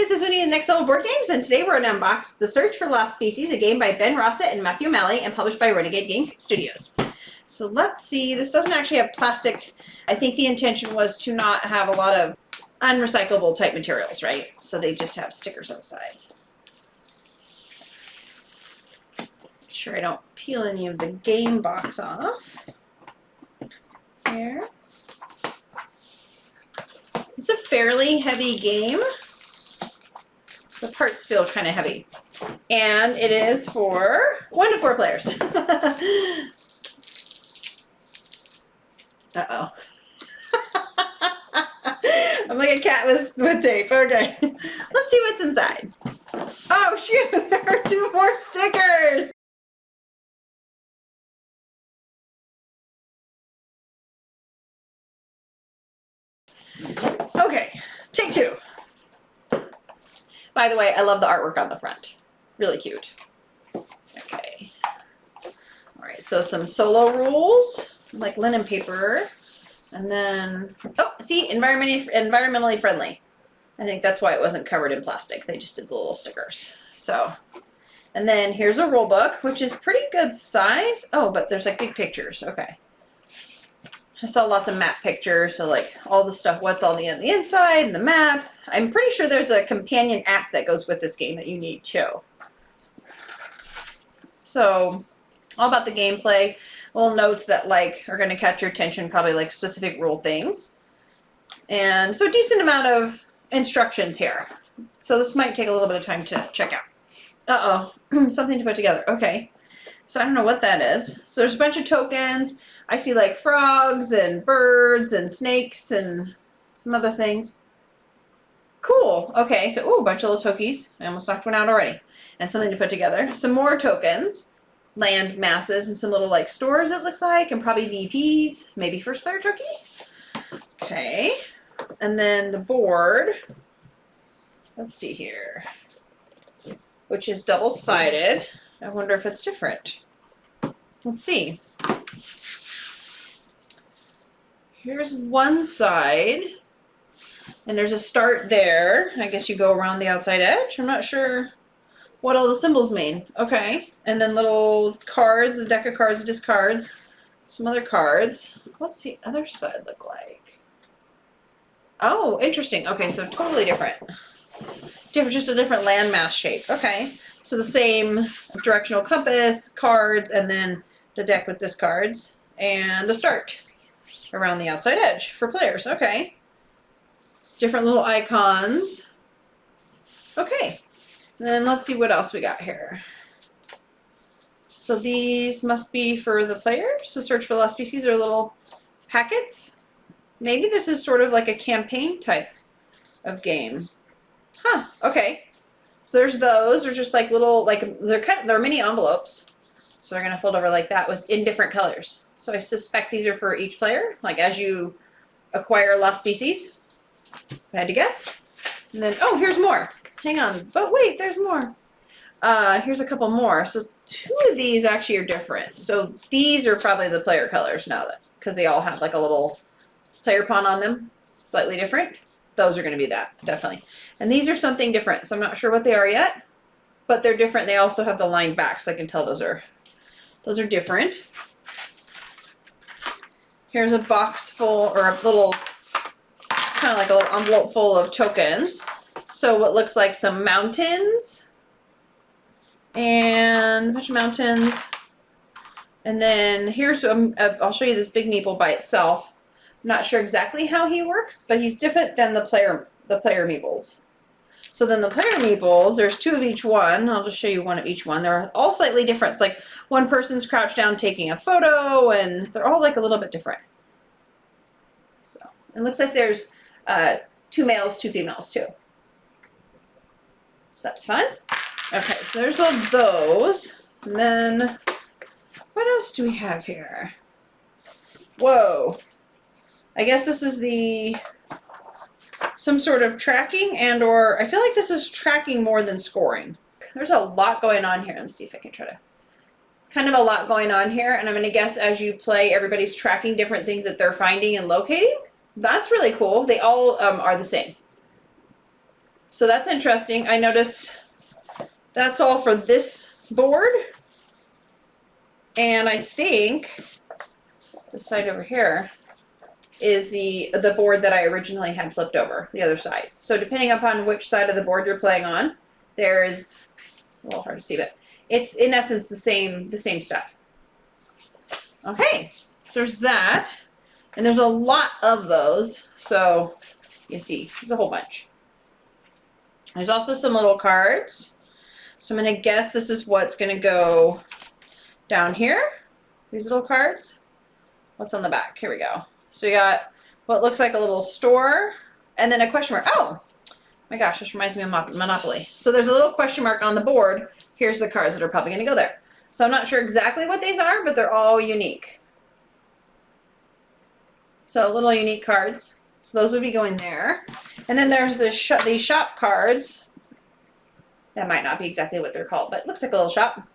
this is Winnie with Next Level Board Games, and today we're going to unbox The Search for Lost Species, a game by Ben Rossett and Matthew O'Malley, and published by Renegade Game Studios. So let's see, this doesn't actually have plastic. I think the intention was to not have a lot of unrecyclable type materials, right? So they just have stickers on the side. Make sure I don't peel any of the game box off. There. It's a fairly heavy game. The parts feel kind of heavy. And it is for 1 to 4 players. Uh-oh. I'm like a cat with tape. Okay. Let's see what's inside. Oh, shoot. There are 2 more stickers. Okay. Take 2. By the way, I love the artwork on the front. Really cute. Okay. All right, so some solo rules, like linen paper. And then, oh, see, environmentally friendly. I think that's why it wasn't covered in plastic. They just did the little stickers. So, and then here's a rule book, which is pretty good size. Oh, but there's like big pictures. Okay. I saw lots of map pictures, so like all the stuff, what's on the inside and the map. I'm pretty sure there's a companion app that goes with this game that you need too. So all about the gameplay, little notes that like are going to catch your attention, probably like specific rule things. And so a decent amount of instructions here. So this might take a little bit of time to check out. Uh-oh, something to put together. Okay. So I don't know what that is. So there's a bunch of tokens. I see like frogs and birds and snakes and some other things. Cool. Okay, so ooh, a bunch of little tokies. I almost knocked one out already. And something to put together. Some more tokens, land masses, and some little like stores it looks like, and probably VPs, maybe first player toki. Okay. And then the board. Let's see here. Which is double-sided. I wonder if it's different. Let's see. Here's one side, and there's a start there. I guess you go around the outside edge. I'm not sure what all the symbols mean. Okay, and then little cards, a deck of cards, discards, some other cards. What's the other side look like? Oh, interesting. Okay, so totally different. Just a different landmass shape. Okay. So the same directional compass, cards, and then the deck with discards, and a start around the outside edge for players. Okay. Different little icons. Okay. And then let's see what else we got here. So these must be for the players. So Search for Lost Species are little packets. Maybe this is sort of like a campaign type of game. Huh. Okay. So there's those. They're just like little, like they're mini envelopes. So they're gonna fold over like that in different colors. So I suspect these are for each player, like as you acquire lost species. If I had to guess. And then, oh, here's more. Hang on. But wait, there's more. Here's a couple more. So 2 of these actually are different. So these are probably the player colors now, because they all have like a little player pawn on them, slightly different. Those are going to be that, definitely. And these are something different, so I'm not sure what they are yet, but they're different. They also have the lined back, so I can tell those are different. Here's a box full, or a little, kind of like a little envelope full of tokens. So what looks like some mountains, and a bunch of mountains. And then here's, I'll show you this big meeple by itself. I'm not sure exactly how he works, but he's different than the player meeples. So then the player meeples, there's 2 of each one. I'll just show you 1 of each one. They're all slightly different. It's like one person's crouched down taking a photo, and they're all like a little bit different. So it looks like there's 2 males, 2 females too. So that's fun. Okay, so there's all those. And then what else do we have here? Whoa. I guess this is some sort of tracking or I feel like this is tracking more than scoring. There's a lot going on here. Let me see if I can try to, kind of a lot going on here. And I'm going to guess as you play, everybody's tracking different things that they're finding and locating. That's really cool. They all are the same. So that's interesting. I notice that's all for this board. And I think this side over here is the board that I originally had flipped over, the other side. So depending upon which side of the board you're playing on, it's a little hard to see, but it's in essence the same stuff. Okay, so there's that. And there's a lot of those, so you can see there's a whole bunch. There's also some little cards. So I'm going to guess this is what's going to go down here. These little cards. What's on the back? Here we go. So you got what looks like a little store and then a question mark. Oh my gosh, this reminds me of Monopoly. So there's a little question mark on the board. Here's the cards that are probably going to go there. So I'm not sure exactly what these are, but they're all unique. So little unique cards. So those would be going there. And then there's these shop cards. That might not be exactly what they're called, but it looks like a little shop.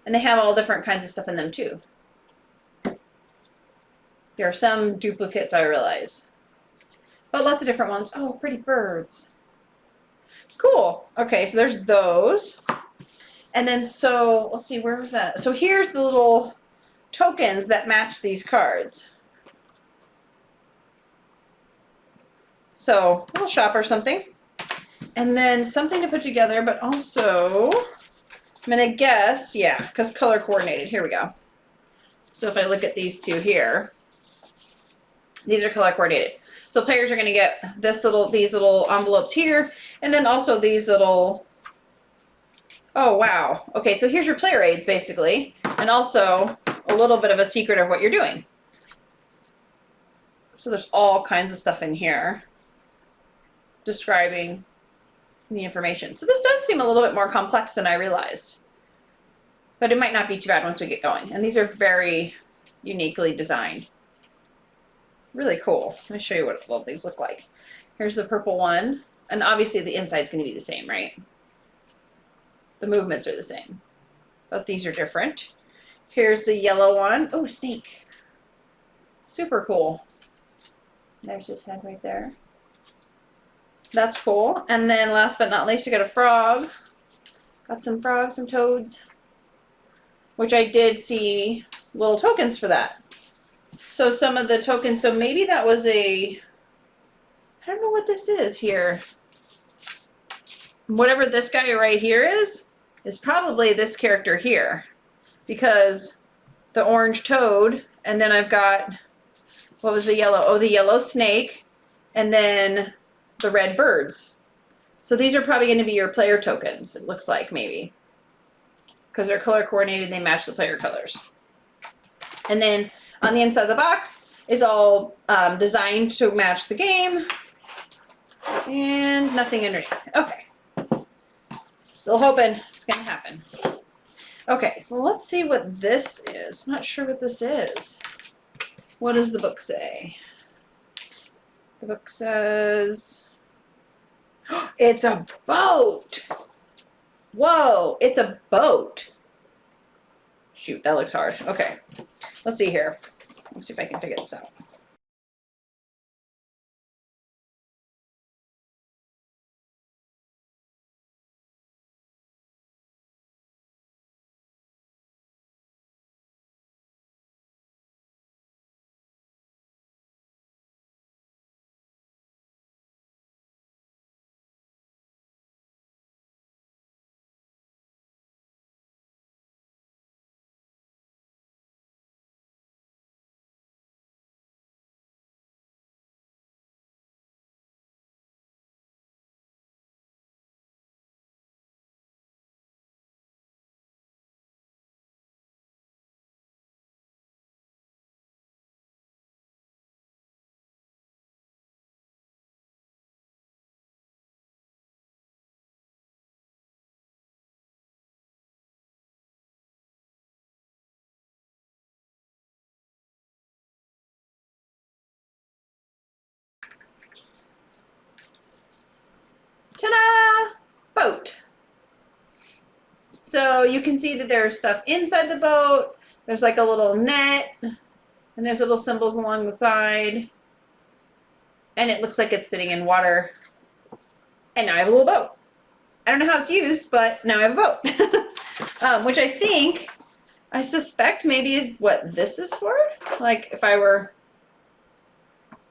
And they have all different kinds of stuff in them too. There are some duplicates, I realize. But lots of different ones. Oh, pretty birds. Cool. Okay, so there's those. And then so, let's see, where was that? So here's the little tokens that match these cards. So, a little shop or something. And then something to put together, but also, I'm going to guess, yeah, because color coordinated. Here we go. So if I look at these two here, these are color coordinated. So players are going to get these little envelopes here, and then also these little, oh wow. Okay, so here's your player aids basically, and also a little bit of a secret of what you're doing. So there's all kinds of stuff in here describing the information. So this does seem a little bit more complex than I realized, but it might not be too bad once we get going. And these are very uniquely designed. Really cool. Let me show you what all these look like. Here's the purple one, and obviously the inside's going to be the same, right? The movements are the same, but these are different. Here's the yellow one. Oh, snake. Super cool. There's his head right there. That's cool. And then last but not least, you got a frog. Got some frogs, some toads, which I did see little tokens for that. So some of the tokens, so maybe that was I don't know what this is here. Whatever this guy right here is probably this character here, because the orange toad, and then I've got, what was the yellow? Oh, the yellow snake, and then the red birds. So these are probably going to be your player tokens, it looks like, maybe, because they're color coordinated, they match the player colors. And then on the inside of the box is all designed to match the game, and nothing underneath. Okay, still hoping it's going to happen. Okay, so let's see what this is. I'm not sure what this is. What does the book say? The book says, it's a boat. Whoa, it's a boat. Shoot, that looks hard. Okay, let's see here. Let's see if I can figure this out. Ta-da! Boat. So you can see that there's stuff inside the boat. There's like a little net, and there's little symbols along the side. And it looks like it's sitting in water. and now I have a little boat. I don't know how it's used, but now I have a boat. Which I suspect maybe is what this is for. Like if I were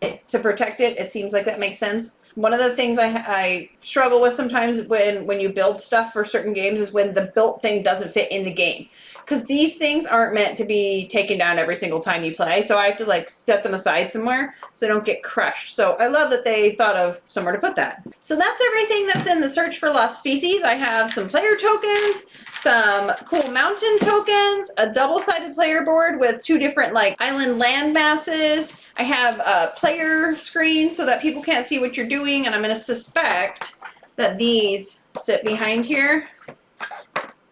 to protect it, it seems like that makes sense. One of the things I struggle with sometimes when you build stuff for certain games is when the built thing doesn't fit in the game. Because these things aren't meant to be taken down every single time you play, so I have to like set them aside somewhere so they don't get crushed. So I love that they thought of somewhere to put that. So that's everything that's in the Search for Lost Species. I have some player tokens, some cool mountain tokens, a double-sided player board with 2 different like island land masses. I have a player screen so that people can't see what you're doing, and I'm going to suspect that these sit behind here.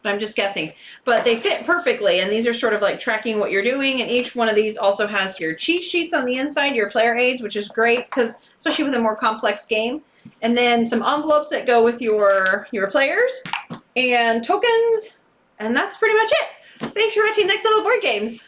I'm just guessing, but they fit perfectly, and these are sort of like tracking what you're doing, and each one of these also has your cheat sheets on the inside, your player aids, which is great because especially with a more complex game, and then some envelopes that go with your players and tokens, and that's pretty much it. Thanks for watching Next Level Board Games.